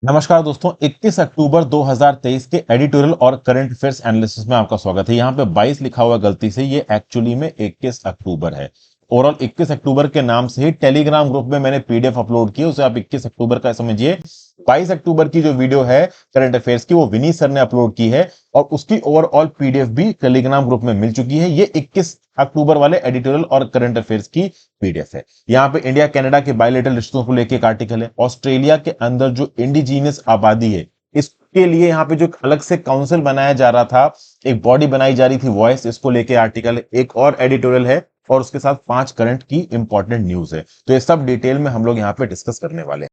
नमस्कार दोस्तों, 21 अक्टूबर 2023 के एडिटोरियल और करंट अफेयर्स एनालिसिस में आपका स्वागत है। यहाँ पे 22 लिखा हुआ गलती से, ये एक्चुअली में 21 अक्टूबर है। ओवरऑल 21 अक्टूबर के नाम से ही टेलीग्राम ग्रुप में मैंने पीडीएफ अपलोड की, उसे आप 21 अक्टूबर का समझिए। 22 अक्टूबर की जो वीडियो है करंट अफेयर्स की, वो विनीत सर ने अपलोड की है और उसकी ओवरऑल पीडीएफ भी टेलीग्राम ग्रुप में मिल चुकी है। ये 21 अक्टूबर वाले एडिटोरियल और करंट अफेयर्स की पीडीएफ है। यहाँ पे इंडिया कनाडा के बायलैटरल रिश्तों को लेकर एक आर्टिकल है। ऑस्ट्रेलिया के अंदर जो इंडिजीनियस आबादी है, इसके लिए यहाँ पे जो अलग से काउंसिल बनाया जा रहा था, एक बॉडी बनाई जा रही थी वॉइस, इसको लेके आर्टिकल है। एक और एडिटोरियल है और उसके साथ 5 करंट की इंपॉर्टेंट न्यूज है। तो ये सब डिटेल में हम लोग यहाँ पे डिस्कस करने वाले हैं।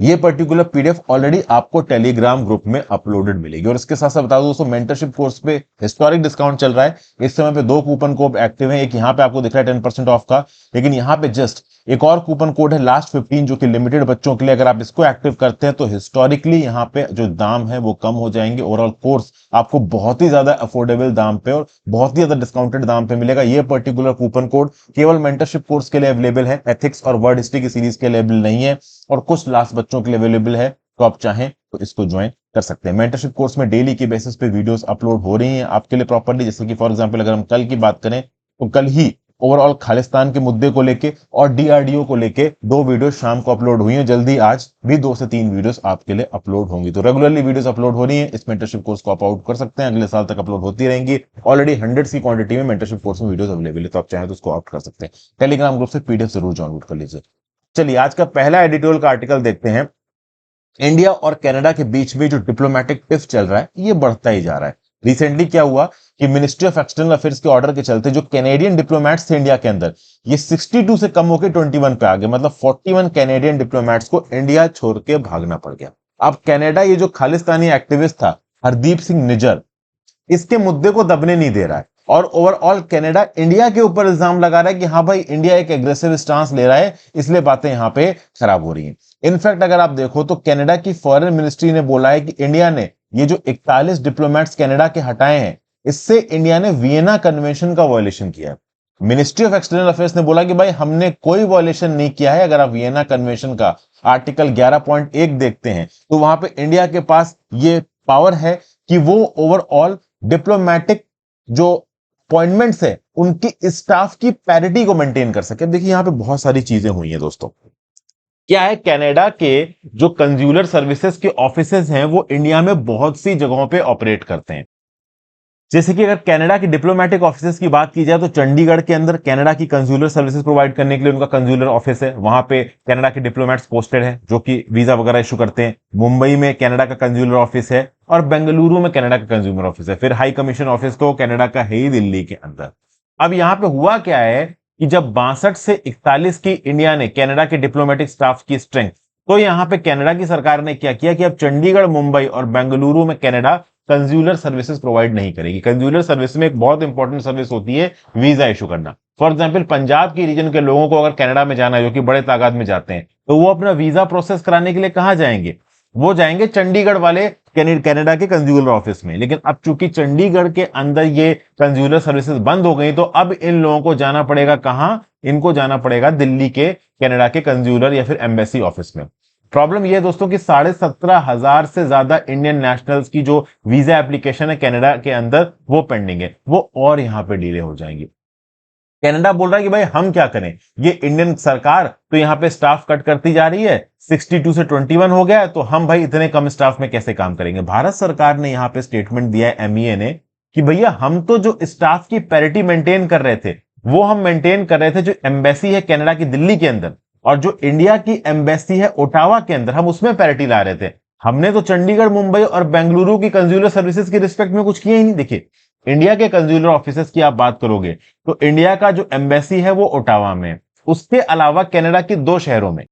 ये पर्टिकुलर पीडीएफ ऑलरेडी आपको टेलीग्राम ग्रुप में अपलोडेड मिलेगी। और इसके साथ साथ बता दूं दोस्तों, मेंटरशिप कोर्स पे हिस्टोरिक डिस्काउंट चल रहा है। इस समय पे 2 कूपन कोड एक्टिव है। एक यहाँ पे आपको दिख रहा है 10% ऑफ का, लेकिन यहाँ पे जस्ट एक और कूपन कोड है लास्ट 15 जो कि लिमिटेड बच्चों के लिए। अगर आप इसको एक्टिव करते हैं तो हिस्टोरिकली यहाँ पे जो दाम है वो कम हो जाएंगे। ओवरऑल कोर्स आपको बहुत ही ज्यादा अफोर्डेबल दाम पे और बहुत ही ज्यादा डिस्काउंटेड दाम पे मिलेगा। ये पर्टिकुलर कूपन कोड केवल मेंटरशिप कोर्स के लिए अवेलेबल है, एथिक्स और वर्ड हिस्ट्री की सीरीज के लिए अवेलेबल नहीं है और कुछ लास्ट बच्चों के लिए अवेलेबल है। तो आप चाहें तो इसको ज्वाइन कर सकते हैं। मेंटरशिप कोर्स में डेली की बेसिस पे वीडियोस अपलोड हो रही हैं आपके लिए प्रॉपर्ली। जैसे कि फॉर एग्जांपल अगर हम कल की बात करें तो कल ही ओवरऑल खालिस्तान के मुद्दे को लेके और डीआरडीओ को लेके 2 वीडियो शाम को अपलोड हुई हैं। जल्दी आज भी 2 से 3 वीडियोस आपके लिए अपलोड होंगी। तो रेगुलरली वीडियोस अपलोड हो रही हैं। इस मेंटरशिप कोर्स को आप आउट कर सकते हैं, अगले साल तक अपलोड होती रहेंगी। ऑलरेडी 100 की क्वांटिटी में मेंटरशिप कोर्स में वीडियोस अवेलेबल है, तो आप चाहें तो उसको आउट कर सकते हैं। टेलीग्राम ग्रुप से पीडीएफ जरूर डाउनलोड कर लीजिए। चलिए आज का पहला एडिटोरियल का आर्टिकल देखते हैं। इंडिया और कनाडा के बीच में जो डिप्लोमेटिक टिफ चल रहा है, ये बढ़ता ही जा रहा है। रिसेंटली क्या हुआ कि मिनिस्ट्री ऑफ एक्सटर्नल अफेयर्स के ऑर्डर के चलते जो कैनेडियन डिप्लोमेट्स थे इंडिया के अंदर, ये 62 से कम होकर 21 पे आ गए। मतलब 41 कैनेडियन डिप्लोमेट्स को इंडिया छोड़ के भागना पड़ गया। अब कनाडा ये जो खालिस्तानी एक्टिविस्ट था हरदीप सिंह निज्जर, इसके मुद्दे को दबने नहीं दे रहा है और ओवरऑल कनाडा इंडिया के ऊपर इल्जाम लगा रहा है कि हाँ भाई, इंडिया एक एग्रेसिव स्टांस ले रहा है, इसलिए बातें यहां पे खराब हो रही हैं। इनफैक्ट अगर आप देखो तो कनाडा की फॉरेन मिनिस्ट्री ने बोला है कि इंडिया ने ये जो 41 डिप्लोमेट्स कनाडा के हटाए हैं, इससे इंडिया ने वियना कन्वेंशन का वायलेशन किया है। मिनिस्ट्री ऑफ एक्सटर्नल अफेयर्स ने बोला कि भाई, हमने कोई वायलेशन नहीं किया है। अगर आप वियना कन्वेंशन का आर्टिकल 11.1 देखते हैं तो वहां पे इंडिया के पास ये पावर है कि वो ओवरऑल डिप्लोमेटिक जो अपॉइंटमेंट्स है उनकी स्टाफ की पैरिटी को मेंटेन कर सके। देखिए यहां पे बहुत सारी चीजें हुई हैं दोस्तों। क्या है, कनाडा के जो कंज्यूलर सर्विसेज के ऑफिसेज हैं वो इंडिया में बहुत सी जगहों पे ऑपरेट करते हैं। जैसे कि अगर कनाडा की डिप्लोमेटिक ऑफिसेज की बात की जाए तो चंडीगढ़ के अंदर कनाडा की कंज्यूलर सर्विसेज प्रोवाइड करने के लिए उनका कंज्यूलर ऑफिस है। वहां पे कनाडा के डिप्लोमेट्स पोस्टेड हैं जो कि वीजा वगैरह इशू करते हैं। मुंबई में कनाडा का कंज्यूलर ऑफिस है और बेंगलुरु में कनाडा का कंज्यूलर ऑफिस है। फिर हाई कमीशन ऑफिस तो कनाडा का है ही दिल्ली के अंदर। अब यहां पे हुआ क्या है कि जब 62 से 41 की इंडिया ने कनाडा के डिप्लोमेटिक स्टाफ की स्ट्रेंथ, तो यहां पे कनाडा की सरकार ने क्या किया कि अब चंडीगढ़, मुंबई और बेंगलुरु में कनाडा कंज्यूलर सर्विसेज प्रोवाइड नहीं करेगी। कंज्यूलर सर्विस में एक बहुत इंपॉर्टेंट सर्विस होती है वीजा इशू करना। फॉर एग्जांपल पंजाब के रीजन के लोगों को अगर कनाडा में जाना है, जो कि बड़े तादाद में जाते हैं, तो वो अपना वीजा प्रोसेस कराने के लिए कहां जाएंगे? वो जाएंगे चंडीगढ़ वाले कनाडा के कंज्यूलर ऑफिस में। लेकिन अब चूंकि चंडीगढ़ के अंदर ये कंज्यूलर सर्विसेज बंद हो गई, तो अब इन लोगों को जाना पड़ेगा कहां? इनको जाना पड़ेगा दिल्ली के कनाडा के कंज्यूलर या फिर एम्बेसी ऑफिस में। प्रॉब्लम यह है दोस्तों कि 17,500 से ज्यादा इंडियन नेशनल्स की जो वीजा एप्लीकेशन है कनाडा के अंदर वो पेंडिंग है, वो और यहां पे डिले हो जाएंगी। कनाडा बोल रहा है कि भाई हम क्या करें, ये इंडियन सरकार तो यहां पे स्टाफ कट करती जा रही है, 62 से 21 हो गया, तो हम भाई इतने कम स्टाफ में कैसे काम करेंगे। भारत सरकार ने यहां पे स्टेटमेंट दिया है एमईए ने कि भैया, हम तो जो स्टाफ की पैरिटी मेंटेन कर रहे थे वो हम मेंटेन कर रहे थे जो एम्बेसी है कनाडा की दिल्ली के अंदर, और जो इंडिया की एम्बेसी है ओटावा के अंदर, हम उसमें पैरिटी ला रहे थे। हमने तो चंडीगढ़, मुंबई और बेंगलुरु की कंज्यूलर सर्विसेज की रिस्पेक्ट में कुछ किया ही नहीं। देखिए, इंडिया के कंज्यूलर ऑफिसेज की आप बात करोगे तो इंडिया का जो एम्बेसी है वो ओटावा में, उसके अलावा कनाडा के 2 शहरों में,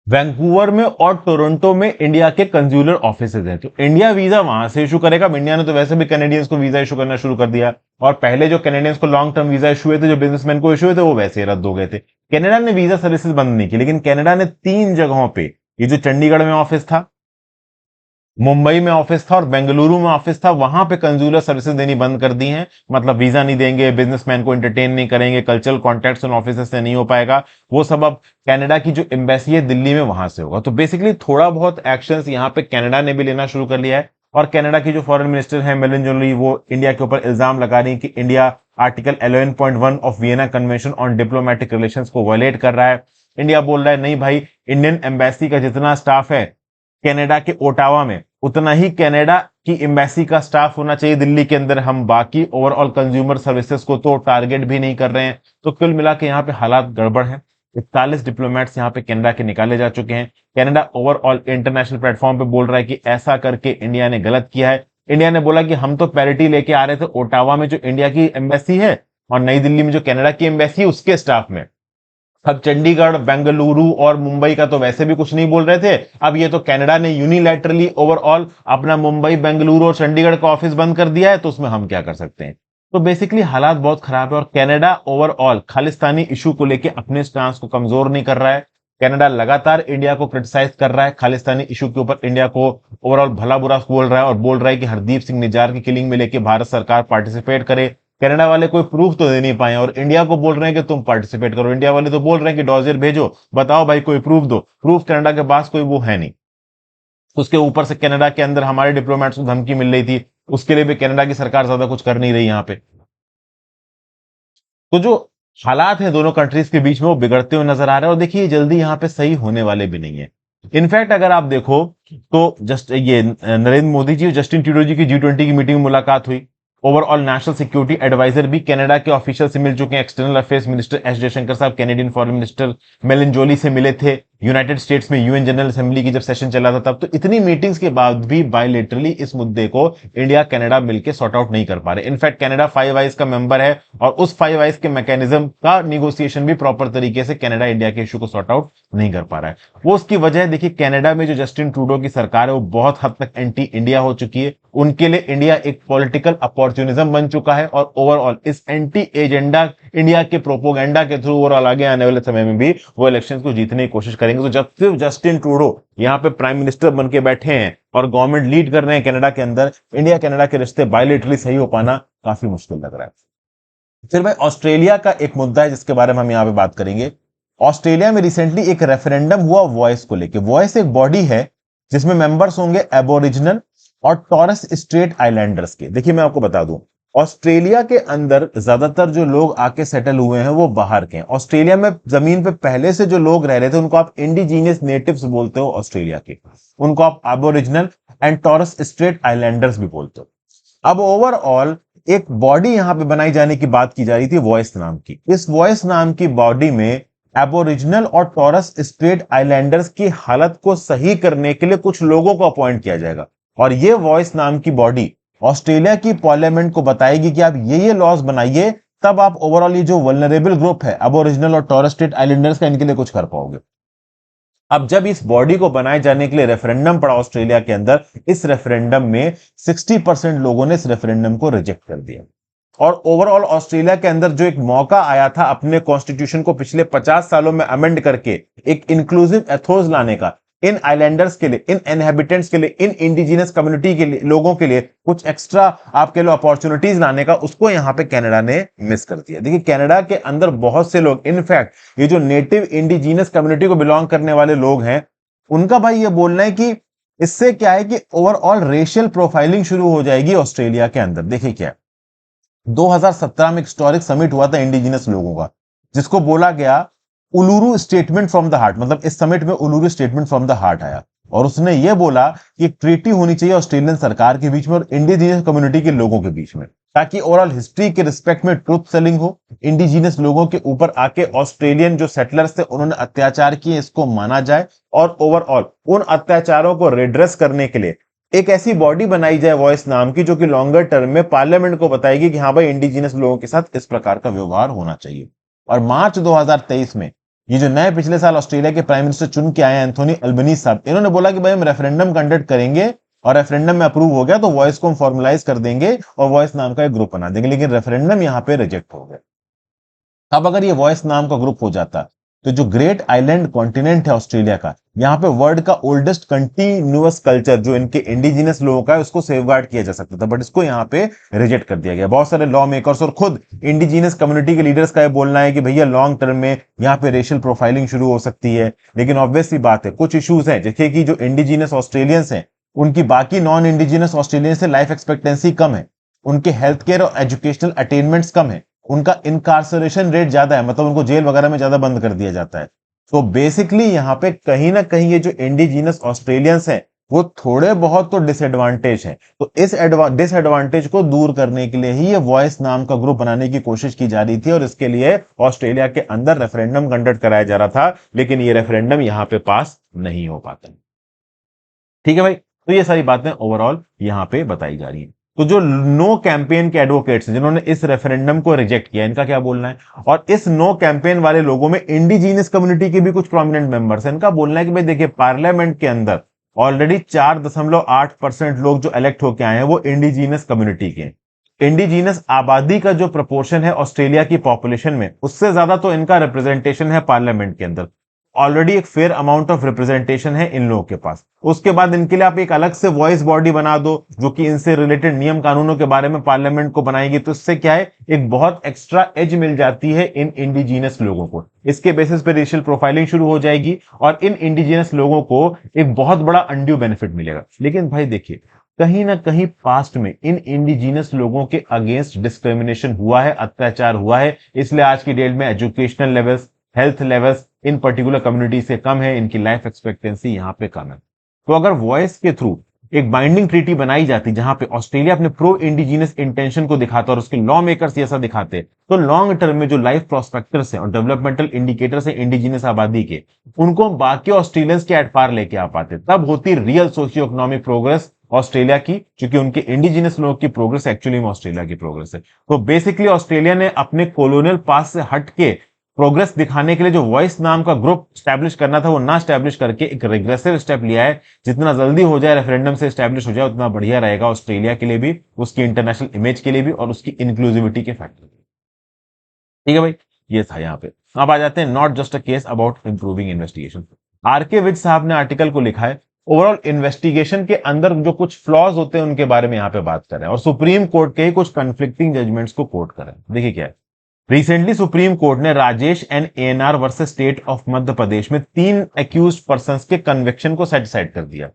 वैंकूवर में और टोरंटो में इंडिया के कंज्यूलर ऑफिसेज हैं। तो इंडिया वीजा वहां से इशू करेगा। इंडिया ने तो वैसे भी कैनेडियंस को वीजा इशू करना शुरू कर दिया, और पहले जो कैनेडियंस को लॉन्ग टर्म वीजा इशू हुए थे, जो बिजनेसमैन को इशू हुए थे, वो वैसे ही रद्द हो गए थे। कनाडा ने वीजा सर्विसेज बंद नहीं की, लेकिन कनाडा ने 3 जगहों पर, ये जो चंडीगढ़ में ऑफिस था, मुंबई में ऑफिस था और बेंगलुरु में ऑफिस था, वहां पे कंज्यूलर सर्विसेज देनी बंद कर दी हैं। मतलब वीजा नहीं देंगे, बिजनेसमैन को एंटरटेन नहीं करेंगे, कल्चरल कॉन्टैक्ट्स उन ऑफिस से नहीं हो पाएगा। वो सब अब कनाडा की जो एम्बेसी है दिल्ली में, वहां से होगा। तो बेसिकली थोड़ा बहुत एक्शंस यहाँ पे कनाडा ने भी लेना शुरू कर लिया है। और कनाडा की जो फॉरेन मिनिस्टर है मेलिन, वो इंडिया के ऊपर इल्जाम लगा रही है कि India article 11.1 of Vienna convention on diplomatic relations को वायलेट कर रहा है। इंडिया बोल रहा है नहीं भाई, इंडियन एम्बेसी का जितना स्टाफ है कनाडा के ओटावा में, उतना ही कनाडा की एम्बेसी का स्टाफ होना चाहिए दिल्ली के अंदर। हम बाकी ओवरऑल कंज्यूमर सर्विसेज को तो टारगेट भी नहीं कर रहे हैं। तो कुल मिला के यहाँ पे हालात गड़बड़ है। 41 डिप्लोमेट्स यहाँ पे कनाडा के निकाले जा चुके हैं। कनाडा ओवरऑल इंटरनेशनल प्लेटफॉर्म पे बोल रहा है कि ऐसा करके इंडिया ने गलत किया है। इंडिया ने बोला कि हम तो पैरिटी लेके आ रहे थे ओटावा में जो इंडिया की एम्बेसी है, और नई दिल्ली में जो कनाडा की एम्बेसी है उसके स्टाफ में। अब चंडीगढ़, बेंगलुरु और मुंबई का तो वैसे भी कुछ नहीं बोल रहे थे। अब ये तो कनाडा ने यूनिलैटरली ओवरऑल अपना मुंबई, बेंगलुरु और चंडीगढ़ का ऑफिस बंद कर दिया है, तो उसमें हम क्या कर सकते हैं। तो बेसिकली हालात बहुत खराब है और कनाडा ओवरऑल खालिस्तानी इशू को लेकर अपने स्टांस को कमजोर नहीं कर रहा है। कनाडा लगातार इंडिया को क्रिटिसाइज कर रहा है, खालिस्तानी इशू के ऊपर इंडिया को ओवरऑल भला बुरा बोल रहा है और बोल रहा है कि हरदीप सिंह निज्जार की किलिंग में लेके भारत सरकार पार्टिसिपेट करे। कनाडा वाले कोई प्रूफ तो दे नहीं पाए और इंडिया को बोल रहे हैं कि तुम पार्टिसिपेट करो। इंडिया वाले तो बोल रहे हैं कि डॉजियर भेजो, बताओ भाई कोई प्रूफ दो। प्रूफ कनाडा के पास कोई वो है नहीं। उसके ऊपर से कनाडा के अंदर हमारे डिप्लोमेट्स को धमकी मिल रही थी, उसके लिए भी कनाडा की सरकार ज्यादा कुछ कर नहीं रही यहाँ पे। तो जो हालात हैं दोनों कंट्रीज के बीच में वो बिगड़ते हुए नजर आ रहे हैं और देखिए जल्दी यहाँ पे सही होने वाले भी नहीं है। इनफैक्ट अगर आप देखो तो जस्ट ये नरेंद्र मोदी जी और जस्टिन ट्रूडो जी की G20 की मीटिंग में मुलाकात हुई। ओवरऑल नेशनल सिक्योरिटी एडवाइजर भी कनाडा के ऑफिशियल से मिल चुके हैं। External affairs minister S Jaishankar साहब कैनेडियन फॉरेन मिनिस्टर मेलिन से मिले थे। यूनाइटेड स्टेट्स में यूएन जनरल असेंबली की जब सेशन चला था तब। तो इतनी मीटिंग्स के बाद भी बायलेटरली इस मुद्दे को इंडिया कनाडा मिलकर सॉर्ट आउट नहीं कर पा रहे। इनफैक्ट कनाडा 5 आइज का मेंबर है और उस 5 आइज के मैकेनिज्म का निगोसिएशन भी प्रॉपर तरीके से कनाडा इंडिया के इशू को सॉर्ट आउट नहीं कर पा रहा है। वो उसकी वजह देखिए, कनाडा में जो जस्टिन ट्रूडो की सरकार है वो बहुत हद तक एंटी इंडिया हो चुकी है। उनके लिए इंडिया एक पॉलिटिकल अपॉर्चुनिज्म बन चुका है और ओवरऑल इस एंटी एजेंडा इंडिया के प्रोपोगेंडा के थ्रू ओवरऑल आगे आने वाले समय में भी वो इलेक्शंस को जीतने की कोशिश करेंगे। तो जब सिर्फ जस्टिन ट्रूडो यहाँ पे प्राइम मिनिस्टर बन के बैठे हैं और गवर्नमेंट लीड कर रहे हैं कनाडा के अंदर, इंडिया कनाडा के रिश्ते बायलेटरली सही हो पाना काफी मुश्किल लग रहा है। फिर भाई ऑस्ट्रेलिया का एक मुद्दा है जिसके बारे में हम यहाँ पे बात करेंगे। ऑस्ट्रेलिया में रिसेंटली एक रेफरेंडम हुआ वॉइस को लेके। वॉइस एक बॉडी है जिसमें मेंबर्स होंगे एबोरिजिनल और टॉरस स्ट्रेट आइलैंडर्स के। देखिए मैं आपको बता दूं, ऑस्ट्रेलिया के अंदर ज्यादातर जो लोग आके सेटल हुए हैं वो बाहर के हैं। ऑस्ट्रेलिया में जमीन पे पहले से जो लोग रह रहे थे उनको आप इंडिजीनियस नेटिव्स बोलते हो ऑस्ट्रेलिया के, उनको आप aboriginal and taurus straight Islanders भी बोलते हो। अब ओवरऑल एक बॉडी यहां पे बनाई जाने की बात की जा रही थी वॉइस नाम की। इस वॉइस नाम की बॉडी में एबोरिजिनल और टॉरस स्ट्रेट आइलैंडर्स की हालत को सही करने के लिए कुछ लोगों को अपॉइंट किया जाएगा और ये वॉइस नाम की बॉडी ऑस्ट्रेलिया की पार्लियामेंट को बताएगी कि आप ये लॉज बनाइए, तब आप ओवरऑल ये जो वल्नरेबल ग्रुप है एबोरिजिनल और टॉरस स्ट्रेट आइलैंडर्स का, इनके लिए कुछ कर पाओगे। अब जब इस बॉडी को बनाए जाने के लिए रेफरेंडम पड़ा ऑस्ट्रेलिया के अंदर, इस रेफरेंडम में 60% लोगों ने इस रेफरेंडम को रिजेक्ट कर दिया। और ओवरऑल ऑस्ट्रेलिया के अंदर जो एक मौका आया था अपने कॉन्स्टिट्यूशन को पिछले 50 सालों में अमेंड करके एक इंक्लूसिव एथोस लाने का, इन आइलैंडर्स के लिए, इन इनहेबिटेंट्स के लिए, इन इंडिजिनस कम्युनिटी के लिए, लोगों के लिए कुछ एक्स्ट्रा आपके लिए अपॉर्चुनिटीज लाने का, उसको यहां पे कनाडा ने मिस कर दिया। देखिए कनाडा के अंदर बहुत से लोग, इनफैक्ट ये जो नेटिव इंडिजिनस कम्युनिटी को बिलोंग करने वाले लोग हैं, उनका भाई ये बोलना है कि इससे क्या है कि ओवरऑल रेशियल प्रोफाइलिंग शुरू हो जाएगी ऑस्ट्रेलिया के अंदर। देखिए क्या 2017 में एक हिस्टोरिक समिट हुआ था इंडिजिनस लोगों का, जिसको बोला गया उलूरू स्टेटमेंट फ्रॉम द हार्ट। मतलब इस समिट में उलूरू स्टेटमेंट फ्रॉम द हार्ट आया और उसने यह बोला कि ट्रीटी होनी चाहिए ऑस्ट्रेलियन सरकार के बीच में और इंडिजिनस कम्युनिटी के लोगों के बीच में, ताकि ओवरऑल हिस्ट्री के रिस्पेक्ट में ट्रुथ सेलिंग हो। इंडिजिनस लोगों के ऊपर आके ऑस्ट्रेलियन जो सेटलर्स थे उन्होंने अत्याचार किए, इसको माना जाए और ओवरऑल उन अत्याचारों को रिड्रेस करने के लिए एक ऐसी बॉडी बनाई जाए वॉइस नाम की, जो कि लॉन्गर टर्म में पार्लियामेंट को बताएगी कि हाँ भाई इंडिजिनस लोगों के साथ इस प्रकार का व्यवहार होना चाहिए। और मार्च 2023 में ये जो नए पिछले साल ऑस्ट्रेलिया के प्राइम मिनिस्टर चुन के आए हैं एंथोनी अल्बनीज साहब, इन्होंने बोला कि भाई हम रेफरेंडम कंडक्ट करेंगे और रेफरेंडम में अप्रूव हो गया तो वॉइस को हम फॉर्मलाइज कर देंगे और वॉइस नाम का एक ग्रुप बना देंगे। लेकिन रेफरेंडम यहां पे रिजेक्ट हो गया। अब अगर ये वॉइस नाम का ग्रुप हो जाता तो जो ग्रेट आइलैंड कॉन्टिनेंट है ऑस्ट्रेलिया का, यहाँ पे वर्ल्ड का ओल्डेस्ट कंटिन्यूअस कल्चर जो इनके इंडिजिनस लोगों का है उसको सेफगार्ड किया जा सकता था, बट इसको यहाँ पे रिजेक्ट कर दिया गया। बहुत सारे लॉ मेकर्स और खुद इंडिजिनस कम्युनिटी के लीडर्स का ये बोलना है कि भैया लॉन्ग टर्म में यहाँ पे रेशियल प्रोफाइलिंग शुरू हो सकती है। लेकिन ऑब्वियसली बात है, कुछ इश्यूज हैं, जैसे कि जो इंडिजिनस ऑस्ट्रेलियंस हैं उनकी बाकी नॉन इंडिजिनस ऑस्ट्रेलियन से लाइफ एक्सपेक्टेंसी कम है, उनके हेल्थ केयर और एजुकेशनल अटेनमेंट्स कम है, उनका इनकार्सरेशन रेट ज्यादा है, मतलब उनको जेल वगैरह में ज्यादा बंद कर दिया जाता है। तो बेसिकली यहाँ पे कहीं ना कहीं ये जो इंडिजिनस ऑस्ट्रेलियंस हैं वो थोड़े बहुत तो डिसएडवांटेज है। तो इस डिसएडवांटेज को दूर करने के लिए ही ये वॉइस नाम का ग्रुप बनाने की कोशिश की जा रही थी, और इसके लिए ऑस्ट्रेलिया के अंदर रेफरेंडम कंडक्ट कराया जा रहा था, लेकिन ये रेफरेंडम यहां पे पास नहीं हो पाता। ठीक है भाई, तो ये सारी बातें ओवरऑल यहां पे बताई जा रही हैं। तो जो नो कैंपेन के एडवोकेट्स हैं जिन्होंने इस रेफरेंडम को रिजेक्ट किया, इनका क्या बोलना है? और इस नो कैंपेन वाले लोगों में इंडिजीनियस कम्युनिटी के भी कुछ प्रोमिनेंट मेंबर्स हैं। इनका बोलना है कि भाई देखिए, पार्लियामेंट के अंदर ऑलरेडी 4.8% लोग जो इलेक्ट होकर आए हैं वो इंडिजीनियस कम्युनिटी के। इंडिजीनियस आबादी का जो प्रोपोर्शन है ऑस्ट्रेलिया की पॉपुलेशन में, उससे ज्यादा तो इनका रिप्रेजेंटेशन है पार्लियामेंट के अंदर। ऑलरेडी एक फेयर अमाउंट ऑफ रिप्रेजेंटेशन है इन लोगों के पास। उसके बाद इनके लिए आप एक अलग से वॉइस बॉडी बना दो जो कि इनसे रिलेटेड नियम कानूनों के बारे में पार्लियामेंट को बनाएगी, तो इससे क्या है, एक बहुत एक्स्ट्रा एज मिल जाती है इन इंडिजीनियस लोगों को। इसके बेसिस पे रेशियल प्रोफाइलिंग शुरू हो जाएगी और इन इंडिजीनियस लोगों को एक बहुत बड़ा अनड्यू बेनिफिट मिलेगा। लेकिन भाई देखिए, कहीं ना कहीं पास्ट में इन इंडिजीनियस लोगों के अगेंस्ट डिस्क्रिमिनेशन हुआ है, अत्याचार हुआ है, इसलिए आज की डेट में educational levels, health levels in particular community से कम है, इनकी लाइफ एक्सपेक्टेंसी यहां पे कम है। तो अगर वॉइस के थ्रू एक बाइंडिंग ट्रीटी बनाई जाती जहां पे ऑस्ट्रेलिया अपने प्रो इंडिजीनियस इंटेंशन को दिखाता और उसके लॉ मेकर्स ऐसा दिखाते, तो लॉन्ग टर्म में जो लाइफ प्रोस्पेक्टर्स हैं और डेवलपमेंटल इंडिकेटर्स हैं इंडिजीनियस आबादी के, उनको बाकी ऑस्ट्रेलियंस के एट पार लेके आ पाते। तब होती real socio economic progress Australia की, क्योंकि उनके इंडिजीनियस लोगों की प्रोग्रेस एक्चुअली में ऑस्ट्रेलिया की प्रोग्रेस है। तो बेसिकली ऑस्ट्रेलिया ने अपने कॉलोनियल पास से हट के प्रोग्रेस दिखाने के लिए जो वॉइस नाम का ग्रुप स्टैब्लिश करना था वो ना स्टैब्लिश करके एक रिग्रेसिव स्टेप लिया है। जितना जल्दी हो जाए रेफरेंडम से स्टैब्लिश हो जाए उतना बढ़िया रहेगा ऑस्ट्रेलिया के लिए भी, उसकी इंटरनेशनल इमेज के लिए भी और उसकी इंक्लूसिविटी के फैक्टर। ठीक है भाई, ये था यहाँ पे। अब आ जाते हैं not just a case about improving investigation. RK Vij साहब ने आर्टिकल को लिखा है, ओवरऑल इन्वेस्टिगेशन के अंदर जो कुछ फ्लॉज होते हैं उनके बारे में यहाँ पे बात कर रहे हैं और सुप्रीम कोर्ट के कुछ कंफ्लिक्टिंग जजमेंट्स को कोट कर रहे हैं। देखिए क्या है, रिसेंटली सुप्रीम कोर्ट ने Rajesh and ANR versus state of Madhya Pradesh में 3 एक्यूज्ड पर्संस के कन्विक्शन को सेटिस्फाइड कर दिया।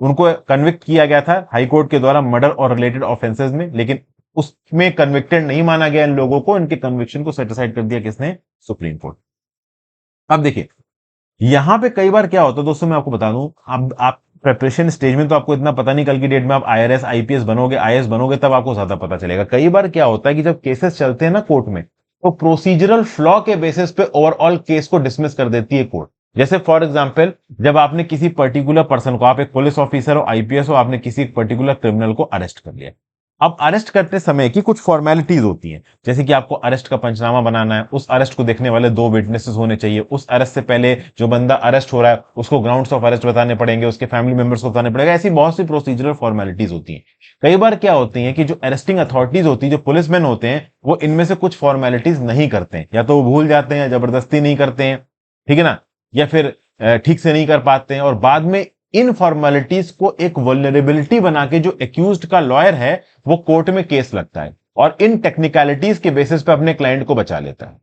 उनको कन्विक्ट किया गया था हाई कोर्ट के द्वारा मर्डर और रिलेटेड ऑफेंसेस में, लेकिन उसमें कन्विक्टेड नहीं माना गया इन लोगों को। इनके कन्विक्शन को सेटिस्फाइड कर दिया किसने? Supreme court. अब देखिए, यहां पे कई बार क्या होता है दोस्तों, मैं आपको बता दूं, अब आप प्रिपरेशन स्टेज में तो आपको इतना पता नहीं, कल की डेट में आप आईआरएस आईपीएस बनोगे, आईएएस बनोगे, तब आपको ज्यादा पता चलेगा। कई बार क्या होता है कि जब केसेस चलते हैं ना कोर्ट में, तो प्रोसीजरल फ्लॉ के बेसिस पे ओवरऑल केस को डिसमिस कर देती है कोर्ट। जैसे फॉर एग्जांपल, जब आपने किसी पर्टिकुलर पर्सन को, आप एक पुलिस ऑफिसर हो, आईपीएस हो, आपने किसी पर्टिकुलर क्रिमिनल को अरेस्ट कर लिया। अब अरेस्ट करते समय की कुछ फॉर्मेलिटीज होती हैं, जैसे कि आपको अरेस्ट का पंचनामा बनाना है, उस अरेस्ट को देखने वाले 2 विटनेसेस होने चाहिए, उस अरेस्ट से पहले जो बंदा अरेस्ट हो रहा है उसको ग्राउंड्स ऑफ अरेस्ट बताने पड़ेंगे, उसके फैमिली मेंबर्स को बताने पड़ेगा। ऐसी बहुत सी प्रोसीजरल फॉर्मेलिटीज होती हैं। कई बार क्या होती है कि जो अरेस्टिंग अथॉरिटीज होती है, जो पुलिसमैन होते हैं, वो इनमें से कुछ फॉर्मेलिटीज नहीं करते हैं, या तो वो भूल जाते हैं या जबरदस्ती नहीं करते हैं, ठीक है ना, या फिर ठीक से नहीं कर पाते हैं, और बाद में इन फॉर्मेलिटीज को एक वल्नरेबिलिटी बना के जो एक्यूज्ड का लॉयर है वो कोर्ट में केस लगता है और इन टेक्निकलिटीज के बेसिस पे अपने क्लाइंट को बचा लेता है।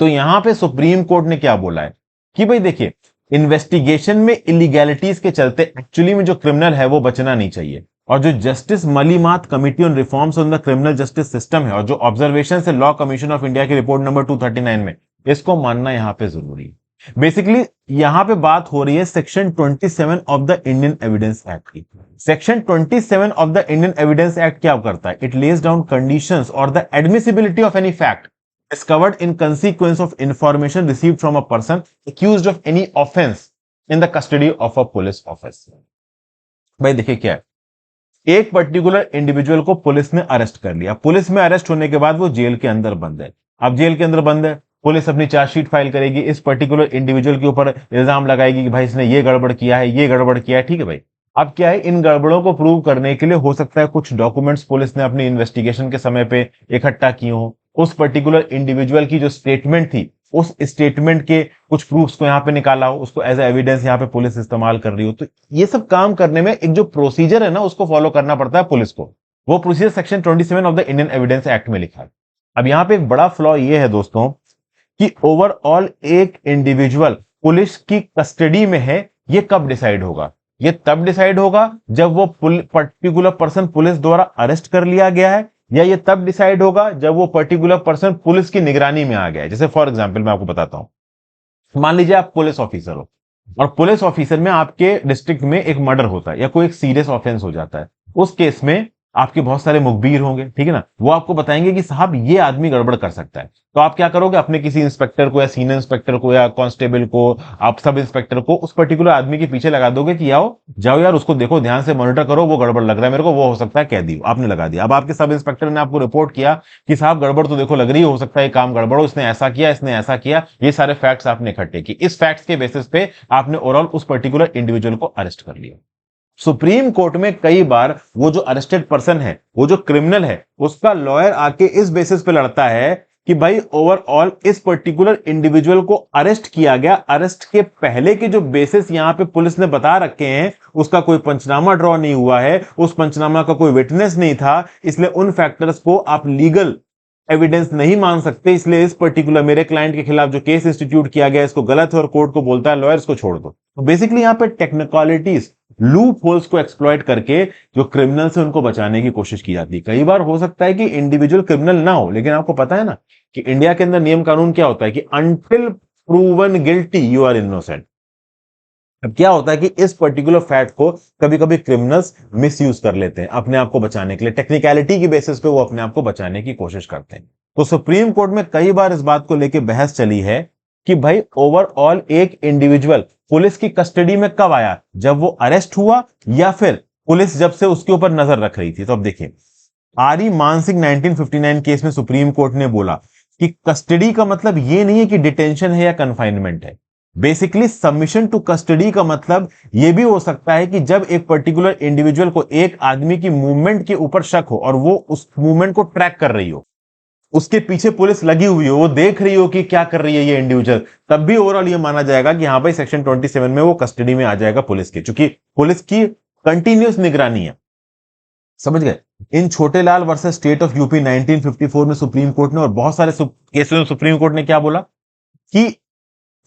तो यहां पे सुप्रीम कोर्ट ने क्या बोला है कि भाई देखिए, इन्वेस्टिगेशन में इलीगैलिटीज के चलते एक्चुअली में जो क्रिमिनल है वो बचना नहीं चाहिए, और जो Justice Malimath Committee on reforms on the criminal justice system है और जो ऑब्जर्वेशन है लॉ कमीशन ऑफ इंडिया की रिपोर्ट नंबर 239 में, इसको मानना यहां पे जरूरी है। बेसिकली यहां पे बात हो रही है section 27 of the Indian Evidence Act की। Section 27 of the Indian Evidence Act क्या करता है? इट लेज डाउन कंडीशंस और the admissibility of any fact discovered in consequence of information received from a person accused of any offense in the custody of a police officer। भाई देखिए क्या है, एक particular individual को police ने arrest कर लिया। पुलिस में अरेस्ट होने के बाद वो जेल के अंदर बंद है। अब जेल के अंदर बंद है, पुलिस अपनी चार्जशीट फाइल करेगी, इस पर्टिकुलर इंडिविजुअल के ऊपर इल्जाम लगाएगी कि भाई इसने ये गड़बड़ किया है, ये गड़बड़ किया है, ठीक है भाई। अब क्या है, इन गड़बड़ों को प्रूव करने के लिए हो सकता है कुछ डॉक्यूमेंट्स पुलिस ने अपनी इन्वेस्टिगेशन के समय पे इकट्ठा किए हो, उस पर्टिकुलर इंडिविजुअल की जो स्टेटमेंट थी उस स्टेटमेंट के कुछ प्रूफ्स को यहाँ पे निकाला हो, उसको एज एविडेंस यहाँ पे पुलिस इस्तेमाल कर रही हो। तो ये सब काम करने में एक जो प्रोसीजर है ना, उसको फॉलो करना पड़ता है पुलिस को। वो procedure section 27 of the Indian Evidence act में लिखा है। अब यहाँ पे एक बड़ा फ्लॉ ये है दोस्तों कि ओवरऑल एक इंडिविजुअल पुलिस की कस्टडी में है, ये कब डिसाइड होगा? ये तब डिसाइड होगा जब वो पर्टिकुलर पर्सन पुलिस द्वारा अरेस्ट कर लिया गया है, या ये तब डिसाइड होगा जब वो पर्टिकुलर पर्सन पुलिस की निगरानी में आ गया है। जैसे फॉर एग्जांपल मैं आपको बताता हूं, मान लीजिए आप पुलिस ऑफिसर हो और पुलिस ऑफिसर में आपके डिस्ट्रिक्ट में एक मर्डर होता है या कोई एक सीरियस ऑफेंस हो जाता है। उस केस में आपके बहुत सारे मुखबिर होंगे, ठीक है ना, वो आपको बताएंगे कि साहब ये आदमी गड़बड़ कर सकता है। तो आप क्या करोगे? अपने किसी इंस्पेक्टर को या सीनियर इंस्पेक्टर को या कांस्टेबल को, आप सब इंस्पेक्टर को उस पर्टिकुलर आदमी के पीछे लगा दोगे कि आओ जाओ यार उसको देखो, ध्यान से मॉनिटर करो, वो गड़बड़ लग रहा है मेरे को, वो हो सकता है कैदी हो। आपने लगा दिया। अब आपके सब इंस्पेक्टर ने आपको रिपोर्ट किया कि साहब गड़बड़ तो देखो लग रही है, हो सकता है काम गड़बड़ हो, इसने ऐसा किया, इसने ऐसा किया। ये सारे फैक्ट्स आपने इकट्ठे किए। इस फैक्ट्स के बेसिस पे आपने ओवरऑल उस पर्टिकुलर इंडिविजुअल को अरेस्ट कर लिया। सुप्रीम कोर्ट में कई बार वो जो अरेस्टेड पर्सन है, वो जो क्रिमिनल है, उसका लॉयर आके इस बेसिस पे लड़ता है कि भाई ओवरऑल इस पर्टिकुलर इंडिविजुअल को अरेस्ट किया गया, अरेस्ट के पहले के जो बेसिस यहां पे पुलिस ने बता रखे हैं, उसका कोई पंचनामा ड्रॉ नहीं हुआ है, उस पंचनामा का कोई विटनेस नहीं था, इसलिए उन फैक्टर्स को आप लीगल एविडेंस नहीं मान सकते। इसलिए इस पर्टिकुलर मेरे क्लाइंट के खिलाफ जो केस इंस्टीट्यूट किया गया इसको गलत है और कोर्ट को बोलता है लॉयर्स को छोड़ दो। तो बेसिकली यहां पे टेक्निकलिटीज, लूप होल्स को एक्सप्लॉइट करके जो क्रिमिनल्स है उनको बचाने की कोशिश की जाती है। कई बार हो सकता है कि इंडिविजुअल क्रिमिनल ना हो, लेकिन आपको पता है ना कि इंडिया के अंदर नियम कानून क्या होता है कि until proven guilty you are innocent. अब क्या होता है कि इस पर्टिकुलर फैक्ट को कभी कभी क्रिमिनल्स मिसयूज कर लेते हैं अपने आप को बचाने के लिए, टेक्निकलिटी की बेसिस पे वो अपने आप को बचाने की कोशिश करते हैं। तो सुप्रीम कोर्ट में कई बार इस बात को लेकर बहस चली है कि भाई ओवरऑल एक इंडिविजुअल पुलिस की कस्टडी में कब आया, जब वो अरेस्ट हुआ या फिर पुलिस जब से उसके ऊपर नजर रख रही थी। तो अब देखिए, आर ई मान सिंह 1959 केस में सुप्रीम कोर्ट ने बोला कि कस्टडी का मतलब ये नहीं है कि डिटेंशन है या कन्फाइनमेंट है। बेसिकली सबमिशन टू कस्टडी का मतलब यह भी हो सकता है कि जब एक पर्टिकुलर इंडिविजुअल को एक आदमी की मूवमेंट के ऊपर शक हो और वो उस मूवमेंट को ट्रैक कर रही हो, उसके पीछे पुलिस लगी हुई हो, वो देख रही हो कि क्या कर रही है ये इंडिविजुअल, तब भी ओवरऑल ये माना जाएगा कि हाँ भाई सेक्शन 27 में वो कस्टडी में आ जाएगा पुलिस के, क्योंकि पुलिस की कंटिन्यूस निगरानी है। समझ गए? In Chhotelal versus state of UP 1954 में सुप्रीम कोर्ट ने और बहुत सारे केसों में सुप्रीम कोर्ट ने क्या बोला कि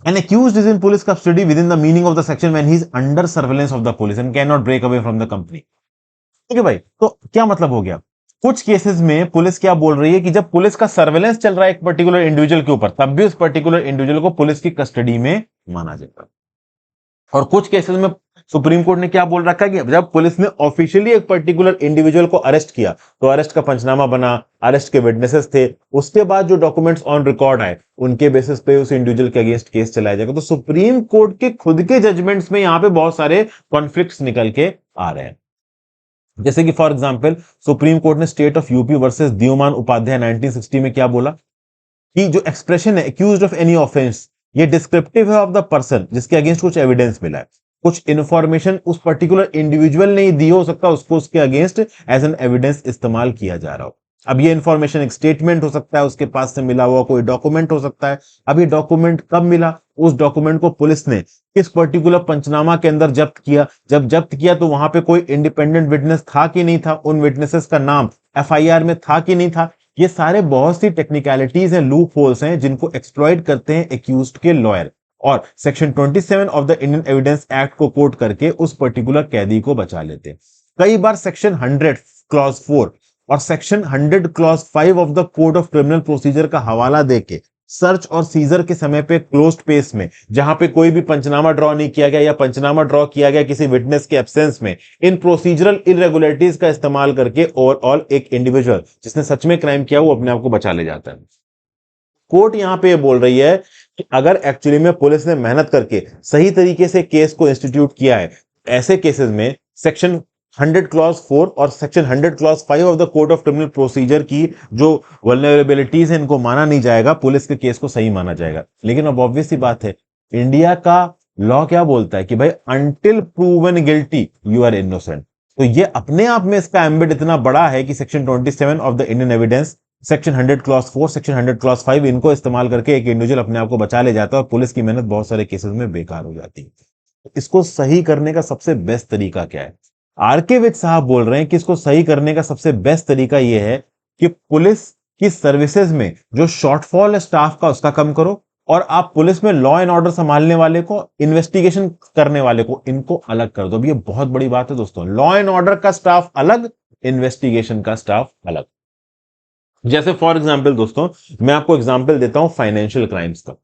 an accused is in police custody within the meaning of the section when he is under surveillance of the police and cannot break away from the company। ठीक है भाई, तो क्या मतलब हो गया? कुछ केसेस में पुलिस क्या बोल रही है कि जब पुलिस का सर्वेलेंस चल रहा है एक पर्टिकुलर इंडिविजुअल के ऊपर, तब भी उस पर्टिकुलर इंडिविजुअल को पुलिस की कस्टडी में माना जाएगा। और कुछ केसेस में सुप्रीम कोर्ट ने क्या बोल रखा है कि जब पुलिस ने ऑफिशियली एक पर्टिकुलर इंडिविजुअल को अरेस्ट किया, तो अरेस्ट का पंचनामा बना, अरेस्ट के विटनेसेस थे, उसके बाद जो डॉक्यूमेंट्स ऑन रिकॉर्ड आए उनके बेसिस पे उस इंडिविजुअल के अगेंस्ट केस चलाया जाएगा। तो सुप्रीम कोर्ट के खुद के जजमेंट्स में यहां पे बहुत सारे कॉन्फ्लिक्ट्स निकल के आ रहे हैं। जैसे कि फॉर एग्जांपल सुप्रीम कोर्ट ने state of UP versus Deoman Upadhyay 1960 में क्या बोला कि जो एक्सप्रेशन है एक्यूज्ड ऑफ एनी ऑफेंस, ये डिस्क्रिप्टिव है ऑफ द पर्सन जिसके अगेंस्ट कुछ एविडेंस मिला है, कुछ इंफॉर्मेशन उस पर्टिकुलर इंडिविजुअल ने दी हो सकता है, उसको उसके अगेंस्ट एज एन एविडेंस इस्तेमाल किया जा रहा हो। अब ये इंफॉर्मेशन एक स्टेटमेंट हो सकता है, उसके पास से मिला हुआ कोई डॉक्यूमेंट हो सकता है। अब ये डॉक्यूमेंट कब मिला? उस डॉक्यूमेंट को पुलिस ने किस पर्टिकुलर पंचनामा के अंदर जब्त किया, जब जब्त किया तो वहां पे कोई इंडिपेंडेंट विटनेस था कि नहीं था, उन विटनेसेस का नाम एफआईआर में था कि नहीं था। ये सारे बहुत सी टेक्निकलिटीज हैं, लूप होल्स हैं, जिनको एक्सप्लॉइट करते हैं एक्यूज्ड के लॉयर, और section 27 of the Indian Evidence act को कोट करके उस पर्टिकुलर कैदी को बचा लेते हैं। कई बार सेक्शन 100 क्लॉज 4 और section 100 clause 5 of the code of criminal procedure का हवाला देके सर्च और सीजर के समय पे क्लोज्ड पेस में, जहां पे कोई भी पंचनामा ड्रॉ नहीं किया गया या पंचनामा ड्रॉ किया गया किसी विटनेस के एब्सेंस में, इन प्रोसीजरल इरेगुलरिटीज का इस्तेमाल करके ओवरऑल एक इंडिविजुअल जिसने सच में क्राइम किया वो अपने आप को बचा ले जाता है। कोर्ट यहां पे बोल रही है कि अगर एक्चुअली में पुलिस ने मेहनत करके सही तरीके से केस को इंस्टीट्यूट किया है, ऐसे केसेस में सेक्शन 100 क्लॉज 4 और section 100 clause 5 of the code of criminal procedure की जो वल्नरेबिलिटीज है इनको माना नहीं जाएगा, पुलिस के केस को सही माना जाएगा। लेकिन अब ऑब्वियस सी बात है, इंडिया का लॉ क्या बोलता है कि भाई until proven guilty you are innocent. तो ये अपने आप में इसका एम्बिट इतना बड़ा है कि section 27 of the Indian evidence section 100 clause 4, section 100 clause 5, इनको इस्तेमाल करके एक इंडिविजुअल अपने आप को बचा ले जाता है और पुलिस की मेहनत बहुत सारे केसेस में बेकार हो जाती है। इसको सही करने का सबसे बेस्ट तरीका क्या है? आरके विज साहब बोल रहे हैं कि इसको सही करने का सबसे बेस्ट तरीका यह है कि पुलिस की सर्विसेज में जो शॉर्टफॉल है स्टाफ का, उसका कम करो, और आप पुलिस में लॉ एंड ऑर्डर संभालने वाले को, इन्वेस्टिगेशन करने वाले को, इनको अलग कर दो। अब ये बहुत बड़ी बात है दोस्तों, लॉ एंड ऑर्डर का स्टाफ अलग, इन्वेस्टिगेशन का स्टाफ अलग। जैसे फॉर एग्जांपल दोस्तों, मैं आपको एग्जांपल देता हूं फाइनेंशियल क्राइम्स का।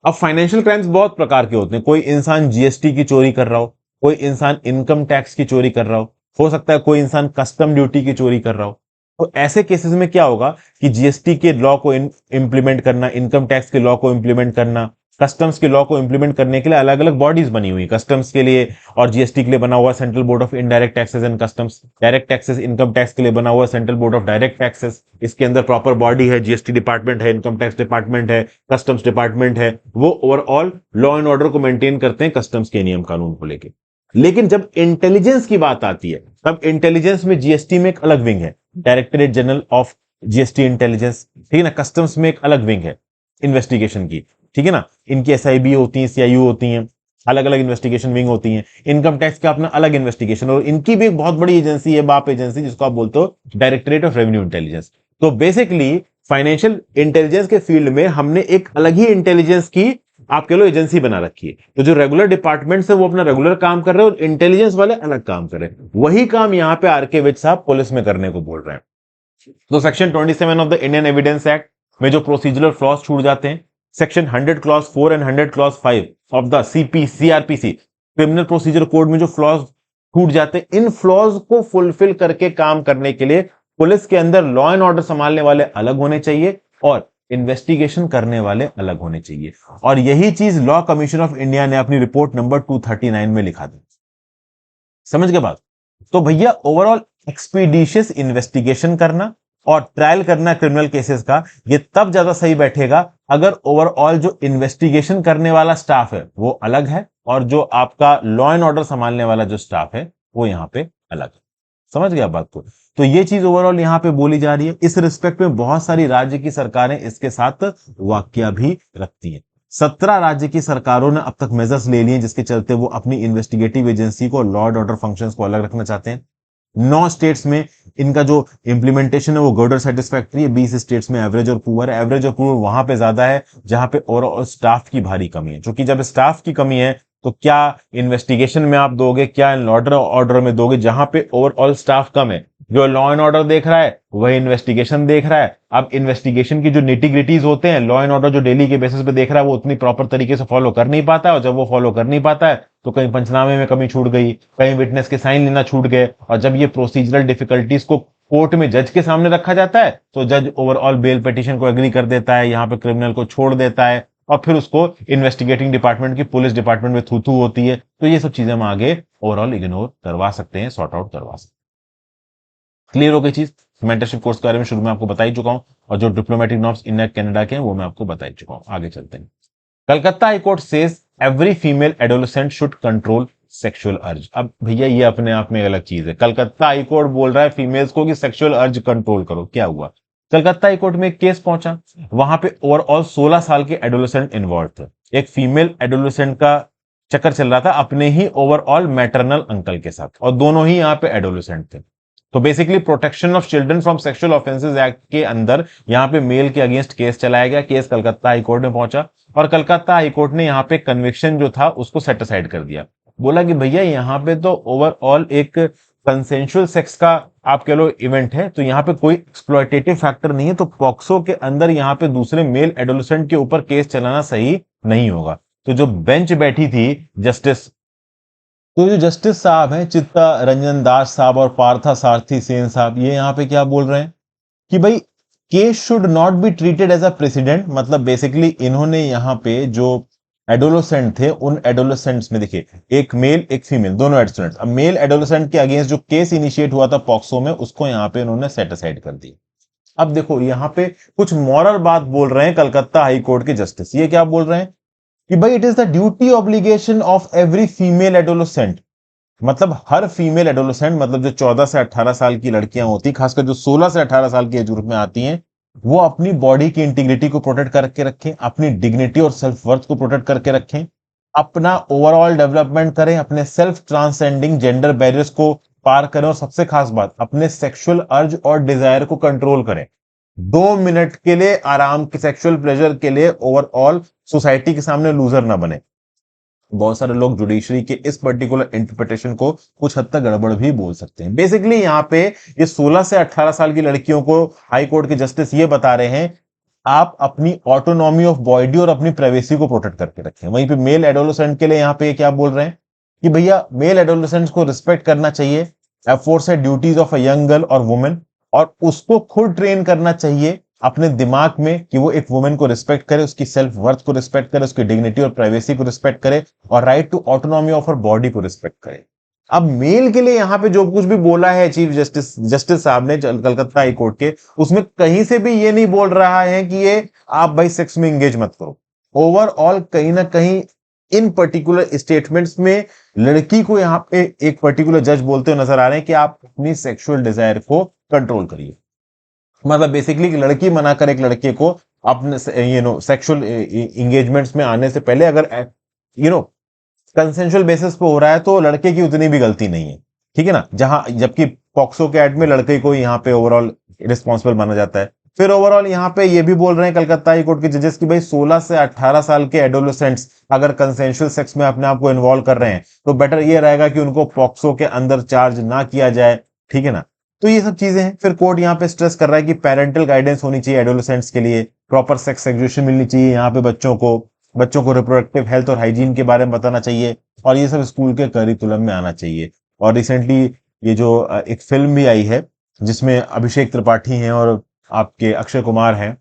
अब फाइनेंशियल क्राइम्स बहुत प्रकार के होते हैं। कोई इंसान जीएसटी की चोरी कर रहा हो, कोई इंसान इनकम टैक्स की चोरी कर रहा हो सकता है कोई इंसान कस्टम ड्यूटी की चोरी कर रहा हो। तो ऐसे केसेस में क्या होगा कि जीएसटी के लॉ को इंप्लीमेंट करना, इनकम टैक्स के लॉ को इंप्लीमेंट करना, कस्टम्स के लॉ को इंप्लीमेंट करने के लिए अलग अलग बॉडीज बनी हुई, कस्टम्स के लिए और जीएसटी के लिए बना हुआ central board of indirect taxes and customs, direct taxes income tax के लिए बना हुआ central board of direct taxes. इसके अंदर प्रॉपर बॉडी है, जीएसटी डिपार्टमेंट है, इनकम टैक्स डिपार्टमेंट है, कस्टम्स डिपार्टमेंट है। वो ओवरऑल लॉ एंड ऑर्डर को मेंटेन करते हैं कस्टम्स के नियम कानून को लेकर। लेकिन जब इंटेलिजेंस की बात आती है, तब इंटेलिजेंस में जीएसटी में एक अलग विंग है, directorate general of GST intelligence, ठीक है ना। कस्टम्स में एक अलग विंग है इन्वेस्टिगेशन की, ठीक है ना। इनकी एसआईबी होती है, सीआईयू होती हैं, अलग अलग इन्वेस्टिगेशन विंग होती हैं। इनकम टैक्स का अपना अलग इन्वेस्टिगेशन, और इनकी भी एक बहुत बड़ी एजेंसी है, बाप एजेंसी, जिसको आप बोलते हो डायरेक्टरेट ऑफ रेवेन्यू इंटेलिजेंस। तो बेसिकली फाइनेंशियल इंटेलिजेंस के फील्ड में हमने एक अलग ही इंटेलिजेंस की आप कह लो एजेंसी बना रखी है। तो जो रेगुलर डिपार्टमेंट है वो अपना रेगुलर काम कर रहे हैं और इंटेलिजेंस वाले अलग काम कर रहे हैं। वही काम यहां पे आरके विज साहब पुलिस में करने को बोल रहे हैं। तो section 27 of the Indian Evidence act में जो प्रोसीजरल फ्लॉज छूट जाते हैं, section 100 clause 4 and 100 clause 5 of the CrPC criminal procedure code में जो फ्लॉज छूट जाते हैं, इन फ्लॉज को फुलफिल करके काम करने के लिए पुलिस के अंदर लॉ एंड ऑर्डर संभालने वाले अलग होने चाहिए और इन्वेस्टिगेशन करने वाले अलग होने चाहिए। और यही चीज लॉ कमीशन ऑफ इंडिया ने अपनी रिपोर्ट नंबर 239 में लिखा था। समझ गए बात? तो भैया ओवरऑल एक्सपीडिशियस इन्वेस्टिगेशन करना और ट्रायल करना क्रिमिनल केसेस का, ये तब ज्यादा सही बैठेगा अगर ओवरऑल जो इन्वेस्टिगेशन करने वाला स्टाफ है वो अलग है और जो आपका लॉ एंड ऑर्डर संभालने वाला जो स्टाफ है वो यहां पे अलग है। समझ गया बात को? तो ये चीज ओवरऑल यहां पे बोली जा रही है। इस रिस्पेक्ट में बहुत सारी राज्य की सरकारें इसके साथ वाक्या भी रखती हैं। 17 राज्य की सरकारों ने अब तक मेजर्स ले लिए जिसके चलते वो अपनी इन्वेस्टिगेटिव एजेंसी को, लॉ एंड ऑर्डर फंक्शंस को अलग रखना चाहते हैं। 9 स्टेट्स में इनका जो इंप्लीमेंटेशन है वो गुड और सेटिस्फैक्टरी है। 20 स्टेट्स में एवरेज और पुअर है। एवरेज और पुअर वहां पे ज्यादा है जहां पे ओवरऑल स्टाफ की भारी कमी है, क्योंकि जब स्टाफ की कमी है तो क्या इन्वेस्टिगेशन में आप दोगे, क्या ऑर्डर में दोगे जहां पे ओवरऑल स्टाफ कम है। जो लॉ एंड ऑर्डर देख रहा है वही इन्वेस्टिगेशन देख रहा है। अब इन्वेस्टिगेशन की जो निटी-ग्रिटीज होते हैं, लॉ एंड ऑर्डर जो डेली के बेसिस पे देख रहा है वो उतनी प्रॉपर तरीके से फॉलो कर नहीं पाता है, और जब वो फॉलो कर नहीं पाता है तो कहीं पंचनामे में कमी छूट गई, कहीं विटनेस के साइन लेना छूट गए। और जब ये प्रोसीजरल डिफिकल्टीज को कोर्ट में जज के सामने रखा जाता है तो जज ओवरऑल बेल पिटीशन को एग्री कर देता है, यहाँ पे क्रिमिनल को छोड़ देता है और फिर उसको इन्वेस्टिगेटिंग डिपार्टमेंट की पुलिस डिपार्टमेंट में थू थू होती है। तो ये सब चीजें हम आगे ओवरऑल इग्नोर करवा सकते हैं, सॉर्ट आउट करवा सकते हैं। क्लियर हो गई चीज? मेंटरशिप कोर्स के बारे में शुरू में आपको बता ही चुका हूं, और जो डिप्लोमेटिक नॉर्म्स इंडिया कनाडा के हैं वो मैं आपको बता ही चुका हूं। आगे चलते हैं। Calcutta high court says every female adolescent should control sexual अर्ज। अब भैया ये अपने आप में अलग चीज है। कलकत्ता हाईकोर्ट बोल रहा है फीमेल्स को कि सेक्सुअल अर्ज कंट्रोल करो। क्या हुआ? कलकत्ता हाईकोर्ट में एक केस पहुंचा, वहां पे ओवरऑल 16 साल के एडोलेसेंट इन्वॉल्व थे। एक फीमेल एडोलेसेंट का चक्कर चल रहा था अपने ही ओवरऑल मैटरनल अंकल के साथ, और दोनों ही यहाँ पे एडोलेसेंट थे। तो basically protection of children from sexual offences act के अंदर यहाँ पे मेल के अगेंस्ट केस चलाया गया। केस कलकत्ता हाईकोर्ट में पहुंचा और कलकत्ता हाईकोर्ट ने यहाँ पे कन्विक्शन जो था उसको सेट असाइड कर दिया। बोला कि भैया यहाँ पे तो ओवरऑल एक कंसेंशुअल सेक्स का आप कह लो इवेंट है, तो यहाँ पे कोई एक्सप्लॉयटेटिव फैक्टर नहीं है, तो पॉक्सो के अंदर यहाँ पे दूसरे मेल एडोलेसेंट के ऊपर केस चलाना सही नहीं होगा। तो जो बेंच बैठी थी जस्टिस, तो जो जस्टिस साहब हैं चित्ता रंजन दास साहब और पार्था सारथी सेन साहब, ये यहाँ पे क्या बोल रहे हैं कि भाई case should not be treated as a president. मतलब बेसिकली इन्होंने यहाँ पे जो एडोलेसेंट थे उन एडोलेसेंट्स में देखिए एक मेल एक फीमेल दोनों एडोलेसेंट्स, अब मेल एडोलेसेंट के अगेंस्ट जो केस इनिशिएट हुआ था पॉक्सो में उसको यहाँ पे इन्होंने सेट असाइड कर दी। अब देखो यहाँ पे कुछ मॉरल बात बोल रहे हैं कलकत्ता हाईकोर्ट के जस्टिस। ये क्या बोल रहे हैं कि भाई it is the duty obligation of every female adolescent, मतलब हर फीमेल एडोलेसेंट, मतलब जो 14 से 18 साल की लड़कियां होती, खासकर जो 16 से 18 साल की एज ग्रुप में आती हैं, वो अपनी बॉडी की इंटीग्रिटी को प्रोटेक्ट करके रखें, अपनी डिग्निटी और सेल्फ वर्थ को प्रोटेक्ट करके रखें, अपना ओवरऑल डेवलपमेंट करें, अपने सेल्फ ट्रांसेंडिंग जेंडर बैरियर्स को पार करें, और सबसे खास बात, अपने सेक्सुअल अर्ज और डिजायर को कंट्रोल करें। 2 मिनट के लिए आराम के सेक्सुअल प्लेजर के लिए ओवरऑल सोसाइटी के सामने लूजर ना बने। बहुत सारे लोग जुडिशरी के इस पर्टिकुलर इंटरप्रिटेशन को कुछ हद तक गड़बड़ भी बोल सकते हैं। बेसिकली यहां पे ये 16 से 18 साल की लड़कियों को हाई कोर्ट के जस्टिस ये बता रहे हैं, आप अपनी ऑटोनॉमी ऑफ बॉडी और अपनी प्राइवेसी को प्रोटेक्ट करके रखें। वहीं पे मेल एडोलेसेंट के लिए यहां पे क्या बोल रहे हैं कि भैया मेल एडोलेसेंट्स को रिस्पेक्ट करना चाहिए, efforts and duties of a young girl और वुमेन, और उसको खुद ट्रेन करना चाहिए अपने दिमाग में कि वो एक वुमेन को रिस्पेक्ट करे, उसकी सेल्फ वर्थ को रिस्पेक्ट करे, उसकी डिग्निटी और प्राइवेसी को रिस्पेक्ट करे, और right to autonomy of her body को रिस्पेक्ट करे। अब मेल के लिए यहां पे जो कुछ भी बोला है चीफ जस्टिस साहब ने कलकत्ता हाई कोर्ट के, उसमें कहीं से भी ये नहीं बोल रहा है कि ये आप भाई सेक्स में एंगेज मत करो। ओवरऑल कहीं ना कहीं इन पर्टिकुलर स्टेटमेंट्स में लड़की को यहां पे एक पर्टिकुलर जज बोलते हुए नजर आ रहे हैं कि आप अपनी सेक्सुअल डिजायर को कंट्रोल करिए। मतलब बेसिकली लड़की मना कर एक लड़के को अपने सेक्सुअल एंगेजमेंट्स में आने से पहले, अगर कंसेंशुअल बेसिस पे हो रहा है, तो लड़के की उतनी भी गलती नहीं है, ठीक है ना, जहां जबकि पॉक्सो के एक्ट में लड़के को यहां पे ओवरऑल रिस्पॉन्सिबल माना जाता है। फिर ओवरऑल यहां पे ये भी बोल रहे हैं कलकत्ता हाई कोर्ट के जजेस कि भाई 16 से 18 साल के एडोलेसेंट्स अगर कंसेंशुअल सेक्स में अपने आप को इन्वॉल्व कर रहे हैं, तो बेटर ये रहेगा कि उनको पॉक्सो के अंदर चार्ज ना किया जाए, ठीक है ना। तो ये सब चीजें हैं। फिर कोर्ट यहाँ पे स्ट्रेस कर रहा है कि पेरेंटल गाइडेंस होनी चाहिए एडोलेसेंट्स के लिए, प्रॉपर सेक्स एजुकेशन मिलनी चाहिए यहाँ पे बच्चों को रिप्रोडक्टिव हेल्थ और हाइजीन के बारे में बताना चाहिए, और ये सब स्कूल के करिकुलम में आना चाहिए। और रिसेंटली ये जो एक फिल्म भी आई है जिसमें अभिषेक त्रिपाठी हैं और आपके अक्षय कुमार हैं,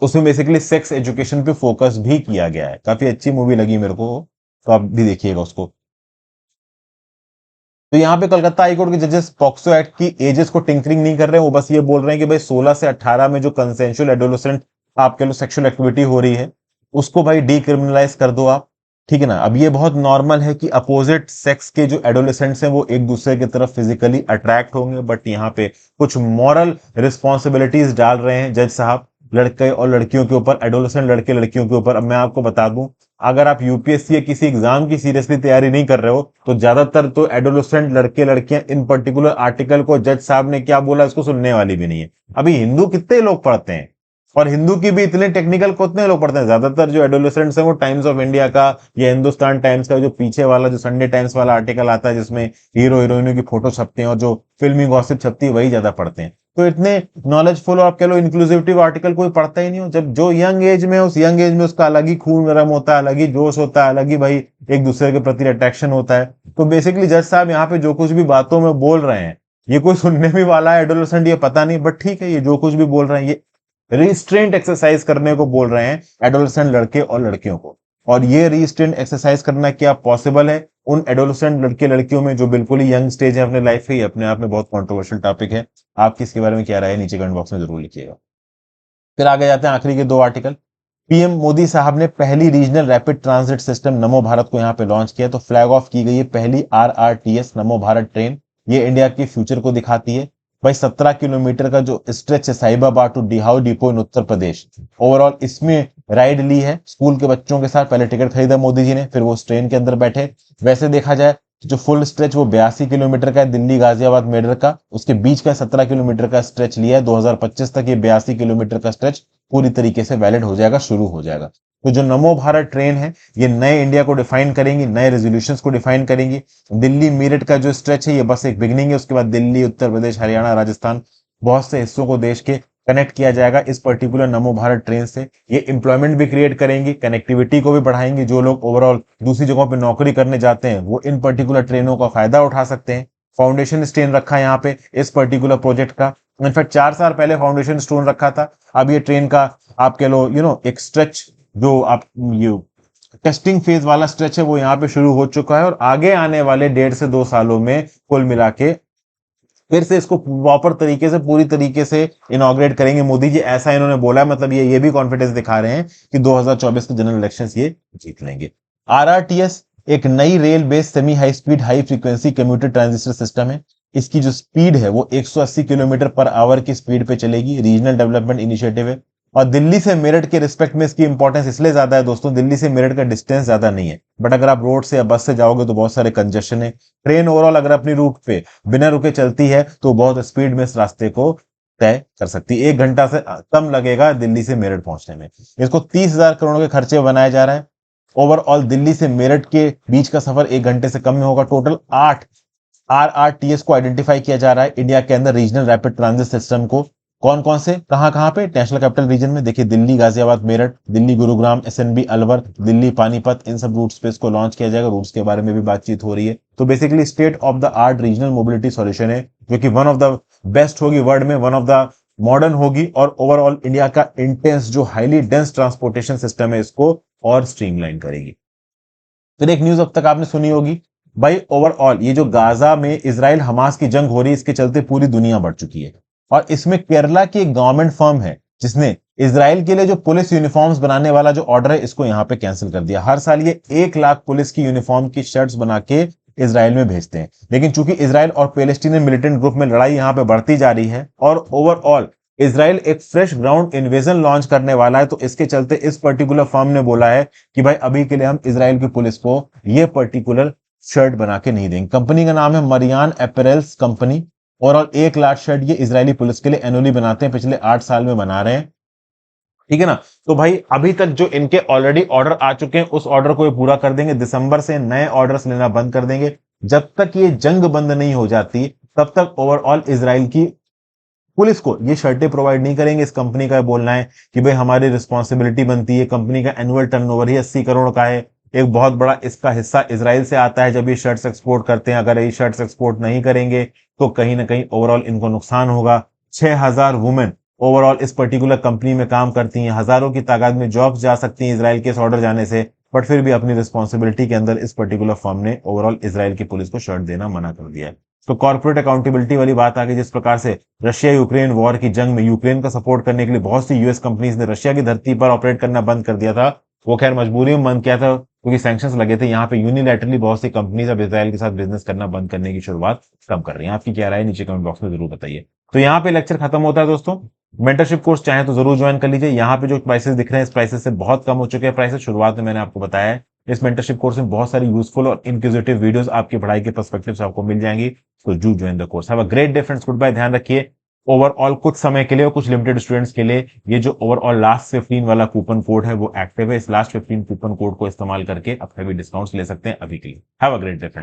उसमें बेसिकली सेक्स एजुकेशन पे फोकस भी किया गया है। काफी अच्छी मूवी लगी मेरे को, तो आप भी देखिएगा उसको। तो यहाँ पे कलकत्ता हाईकोर्ट के जजेस पॉक्सो एक्ट की एजेस को टिंकरिंग नहीं कर रहे हैं, वो बस ये बोल रहे हैं कि भाई 16 से 18 में जो कंसेंशुअल एडोलेसेंट आपके लो सेक्सुअल एक्टिविटी हो रही है, उसको भाई डीक्रिमिनलाइज कर दो आप, ठीक है ना। अब ये बहुत नॉर्मल है कि अपोजिट सेक्स के जो एडोलेसेंट्स हैं वो एक दूसरे की तरफ फिजिकली अट्रैक्ट होंगे, बट यहाँ पे कुछ मॉरल रिस्पॉन्सिबिलिटीज डाल रहे हैं जज साहब लड़के और लड़कियों के ऊपर, एडोलेसेंट लड़के लड़कियों के ऊपर। अब मैं आपको बता दूं, अगर आप यूपीएससी या किसी एग्जाम की सीरियसली तैयारी नहीं कर रहे हो, तो ज्यादातर तो एडोलेसेंट लड़के लड़कियां इन पर्टिकुलर आर्टिकल को जज साहब ने क्या बोला इसको सुनने वाली भी नहीं है। अभी हिंदू कितने लोग पढ़ते हैं, और हिंदू की भी इतने टेक्निकल कितने लोग पढ़ते हैं। ज्यादातर जो एडोलेसेंट्स हैं वो टाइम्स ऑफ इंडिया का या हिंदुस्तान टाइम्स का जो पीछे वाला जो संडे टाइम्स वाला आर्टिकल आता है जिसमें हीरो हीरोइनों की फोटो छपते हैं और जो फिल्मी गॉसिप छपती है वही ज्यादा पढ़ते हैं। तो इतने नॉलेजफुल और आप कह लो इंक्लूसिव आर्टिकल कोई पढ़ता ही नहीं हो। जब जो यंग एज में, उस यंग एज में उसका अलग ही खून गर्म होता है, अलग ही जोश होता है, अलग ही भाई एक दूसरे के प्रति अट्रैक्शन होता है। तो बेसिकली जज साहब यहाँ पे जो कुछ भी बातों में बोल रहे हैं, ये कोई सुनने भी वाला है एडोलेसेंट ये पता नहीं, बट ठीक है, ये जो कुछ भी बोल रहे हैं ये रिस्ट्रेंट एक्सरसाइज करने को बोल रहे हैं एडोलेसेंट लड़के और लड़कियों को। और ये रिस्ट्रेंट एक्सरसाइज करना क्या पॉसिबल है उन एडोलेसेंट लड़के लड़कियों में जो बिल्कुल ही यंग स्टेज है अपने लाइफ के? अपने आप में बहुत कंट्रोवर्शियल टॉपिक है। आपकी इसके बारे में क्या राय है नीचे कमेंट बॉक्स में जरूर लिखिएगा। फिर आगे जाते हैं आखिरी के 2 आर्टिकल। पीएम मोदी साहब ने पहली रीजनल रैपिड ट्रांजिट सिस्टम नमो भारत को यहाँ पे लॉन्च किया, तो फ्लैग ऑफ की गई है पहली आरआरटीएस नमो भारत ट्रेन। ये इंडिया के फ्यूचर को दिखाती है। भाई 17 किलोमीटर का जो स्ट्रेच है Sahibabad to Duhai depot in Uttar Pradesh, overall इसमें राइड ली है स्कूल के बच्चों के साथ। पहले टिकट खरीदा मोदी जी ने, फिर वो उस ट्रेन के अंदर बैठे। वैसे देखा जाए जो फुल स्ट्रेच वो 82 किलोमीटर का है दिल्ली गाजियाबाद मेडर का, उसके बीच का 17 किलोमीटर का स्ट्रेच लिया है। 2025 तक ये 82 किलोमीटर का स्ट्रेच पूरी तरीके से वैलिड हो जाएगा, शुरू हो जाएगा। तो जो नमो भारत ट्रेन है ये नए इंडिया को डिफाइन करेंगी, नए रेजोल्यूशंस को डिफाइन करेंगी। दिल्ली मेरठ का जो स्ट्रेच है ये बस एक बिगनिंग है, उसके बाद दिल्ली, उत्तर प्रदेश, हरियाणा, राजस्थान, बहुत से हिस्सों को देश के कनेक्ट किया जाएगा इस पर्टिकुलर नमो भारत ट्रेन से। ये एम्प्लॉयमेंट भी क्रिएट करेंगी, कनेक्टिविटी को भी बढ़ाएंगे। जो लोग ओवरऑल दूसरी जगहों पे नौकरी करने जाते हैं वो इन पर्टिकुलर ट्रेनों का फायदा उठा सकते हैं। फाउंडेशन स्टोन रखा है यहाँ पे इस पर्टिकुलर प्रोजेक्ट का। इनफैक्ट 4 साल पहले फाउंडेशन स्टोन रखा था। अब ये ट्रेन का आप कह लो एक स्ट्रेच जो आप टेस्टिंग फेज वाला स्ट्रेच है वो यहाँ पे शुरू हो चुका है, और आगे आने वाले 1.5 से 2 सालों में कुल मिला के फिर से इसको प्रॉपर तरीके से पूरी तरीके से इनॉग्रेट करेंगे मोदी जी, ऐसा इन्होंने बोला है। मतलब ये भी कॉन्फिडेंस दिखा रहे हैं कि 2024 के जनरल इलेक्शंस ये जीत लेंगे। आरआरटीएस एक नई rail based semi high speed high frequency commuter transistor system है। इसकी जो स्पीड है वो 180 किलोमीटर पर आवर की स्पीड पे चलेगी। रीजनल डेवलपमेंट इनिशिएटिव है। और दिल्ली से मेरठ के रिस्पेक्ट में इसकी इंपॉर्टेंस इसलिए ज्यादा है दोस्तों, दिल्ली से मेरठ का डिस्टेंस ज्यादा नहीं है, बट अगर आप रोड से या बस से जाओगे तो बहुत सारे कंजेशन है। ट्रेन ओवरऑल अगर अपनी रूट पे बिना रुके चलती है तो बहुत स्पीड में इस रास्ते को तय कर सकती है। 1 घंटा से कम लगेगा दिल्ली से मेरठ पहुंचने में। इसको 30,000 करोड़ के खर्चे बनाया जा रहा है। ओवरऑल दिल्ली से मेरठ के बीच का सफर 1 घंटे से कम में होगा। टोटल 8 RRTS को आइडेंटिफाई किया जा रहा है इंडिया के अंदर रीजनल रैपिड ट्रांजिट सिस्टम को। कौन कौन से कहां कहां पे? नेशनल कैपिटल रीजन में देखिए, दिल्ली गाजियाबाद मेरठ, दिल्ली गुरुग्राम SNB अलवर, दिल्ली पानीपत, इन सब रूट्स पे इसको लॉन्च किया जाएगा। रूट्स के बारे में भी बातचीत हो रही है। तो basically state of the art regional mobility solution है, जो कि वन ऑफ द बेस्ट होगी वर्ल्ड में, वन ऑफ द मॉडर्न होगी, और ओवरऑल इंडिया का इंटेंस जो हाईली डेंस ट्रांसपोर्टेशन सिस्टम है इसको और स्ट्रीमलाइन करेगी। फिर एक न्यूज अब तक आपने सुनी होगी भाई, ओवरऑल ये जो गाजा में इजराइल हमास की जंग हो रही है, इसके चलते पूरी दुनिया बढ़ चुकी है। और इसमें केरला की एक गवर्नमेंट फर्म है जिसने इजराइल के लिए जो पुलिस यूनिफॉर्म्स बनाने वाला जो ऑर्डर है इसको यहां पे कैंसिल कर दिया। हर साल ये 1 लाख पुलिस की यूनिफॉर्म की शर्ट्स बना के इजराइल में भेजते हैं, लेकिन चूंकि इजराइल और पैलेस्टीनियन मिलिटेंट ग्रुप में लड़ाई यहां पे बढ़ती जा रही है और ओवरऑल इजराइल एक फ्रेश ग्राउंड इन्वेजन लॉन्च करने वाला है, तो इसके चलते इस पर्टिकुलर फर्म ने बोला है कि भाई अभी के लिए हम इजराइल की पुलिस को ये पर्टिकुलर शर्ट बना के नहीं देंगे। कंपनी का नाम है Marian apparels company. Overall 1 lakh shirt ये इजरायली पुलिस के लिए एनुअली बनाते हैं, पिछले 8 साल में बना रहे हैं, ठीक है ना। तो भाई अभी तक जो इनके ऑलरेडी ऑर्डर आ चुके हैं उस ऑर्डर को ये पूरा कर देंगे। दिसंबर से नए ऑर्डर्स लेना बंद कर देंगे। जब तक ये जंग बंद नहीं हो जाती तब तक ओवरऑल इजराइल की पुलिस को ये शर्टें प्रोवाइड नहीं करेंगे। इस कंपनी का बोलना है कि भाई हमारी रिस्पॉन्सिबिलिटी बनती है। कंपनी का एनुअल टर्नओवर ही 80 करोड़ का है। एक बहुत बड़ा इसका हिस्सा इजराइल से आता है जब ये शर्ट्स एक्सपोर्ट करते हैं। अगर ये शर्ट्स एक्सपोर्ट नहीं करेंगे तो कहीं ना कहीं ओवरऑल इनको नुकसान होगा। 6,000 वुमेन ओवरऑल इस पर्टिकुलर कंपनी में काम करती हैं। हजारों की तादाद में जॉब्स जा सकती हैं इजराइल के इस ऑर्डर जाने से, बट फिर भी अपनी रिस्पॉन्सिबिलिटी के अंदर इस पर्टिकुलर फर्म ने ओवरऑल इजराइल की पुलिस को शर्ट देना मना कर दिया है। तो कॉर्पोरेट अकाउंटेबिलिटी वाली बात आ गई। जिस प्रकार से रशिया यूक्रेन वॉर की जंग में यूक्रेन का सपोर्ट करने के लिए बहुत सी यूएस कंपनीज ने रशिया की धरती पर ऑपरेट करना बंद कर दिया था, वो खैर मजबूरी में बंद किया था क्योंकि सैंक्शंस लगे थे। यहाँ पे यूनिलैटरली बहुत सी कंपनीज अब इजराइल के साथ बिजनेस करना बंद करने की शुरुआत कम कर रही है। आपकी क्या राय है नीचे कमेंट बॉक्स में जरूर बताइए। तो यहाँ पे लेक्चर खत्म होता है दोस्तों। मेंटरशिप कोर्स चाहे तो जरूर ज्वाइन कर लीजिए। यहाँ पे जो प्राइसेस दिख रहे हैं इस प्राइसेस से बहुत कम हो चुके हैं प्राइसेस। शुरुआत में मैंने आपको बताया है इस मेंटरशिप कोर्स में बहुत सारी यूजफुल और इंक्विजिटिव वीडियोस आपकी पढ़ाई के पर्सपेक्टिव से आपको मिल जाएंगी। तो do join the course. Have a great day friends, goodbye. ध्यान रखिए ओवरऑल कुछ समय के लिए और कुछ लिमिटेड स्टूडेंट्स के लिए ये जो ओवरऑल लास्ट 15 वाला कूपन कोड है वो एक्टिव है। इस लास्ट 15 कूपन कोड को इस्तेमाल करके आप हैवी डिस्काउंट्स ले सकते हैं अभी के लिए। Have a great day friends.